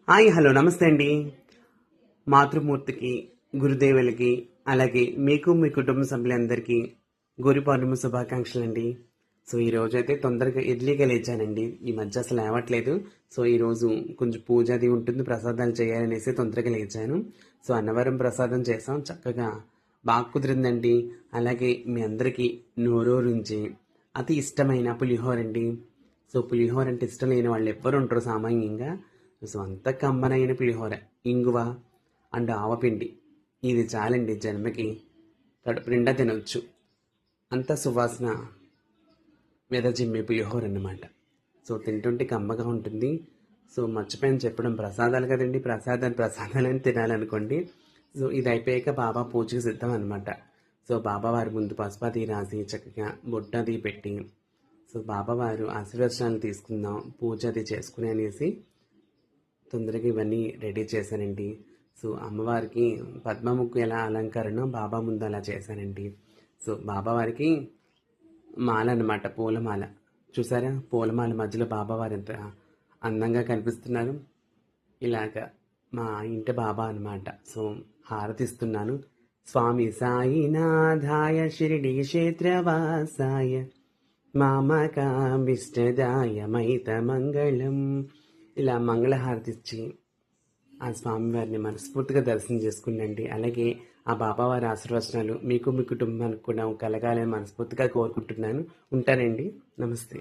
Hi hello నమస్తే అండి. మాతృమూర్తికి, గురుదేవులకి, అలాగే మీకు మీ కుటుంబ సభ్యులందరికీ గురు పౌర్ణమి శుభాకాంక్షలండి. సో ఈరోజైతే తొందరగా ఎర్లీగా లేచానండి. ఈ మధ్య అసలు లేవట్లేదు. సో ఈరోజు కొంచెం పూజ అది ఉంటుంది, ప్రసాదాలు చేయాలనేసి తొందరగా లేచాను. సో అన్నవరం ప్రసాదం చేసాం, చక్కగా బాగా కుదిరిందండి. అలాగే మీ అందరికీ నోరూరించి అతి ఇష్టమైన పులిహోర అండి. సో పులిహోర అంటే ఇష్టం లేని వాళ్ళు ఎవ్వరు ఉంటారు సామాన్యంగా. సో అంత కమ్మనైన పులిహోర, ఇంగువ అండ్ ఆవపిండి, ఇది చాలండి జన్మకి. కడుపు నిండా తినొచ్చు. అంత సువాసన వెదజిమ్మే పులిహోర అన్నమాట. సో తింటుంటే కమ్మగా ఉంటుంది. సో మర్చిపోయాను చెప్పడం, ప్రసాదాలు కదండి, ప్రసాదాలని తినాలనుకోండి. సో ఇది అయిపోయాక బాబా పూజకి సిద్ధం అనమాట. సో బాబావారి ముందు పసుపతి రాసి చక్కగా బొట్టది పెట్టి, సో బాబావారు ఆశీర్వచనాలు తీసుకుందాం, పూజ అది చేసుకుని అనేసి తొందరగా ఇవన్నీ రెడీ చేశానండి. సో అమ్మవారికి పద్మముగ్గు ఎలా అలంకరణ బాబా ముందు అలా చేశానండి. సో బాబావారికి మాల అనమాట, పూలమాల. చూసారా, పూలమాల మధ్యలో బాబావారు ఎంత అందంగా కనిపిస్తున్నారు. ఇలాగ మా ఇంటి బాబా అనమాట. సో హారతిస్తున్నాను. స్వామి సాయినాథాయ షిరిడి క్షేత్రవాసాయ మామకాభిష్టదాయ మైత మంగళం. ఇలా మంగళహారతి ఇచ్చి ఆ స్వామివారిని మనస్ఫూర్తిగా దర్శనం చేసుకునండి. అలాగే ఆ బాబావారి ఆశీర్వచనాలు మీకు మీ కుటుంబానికి కూడా కలగాలని మనస్ఫూర్తిగా కోరుకుంటున్నాను. ఉంటానండి. నమస్తే.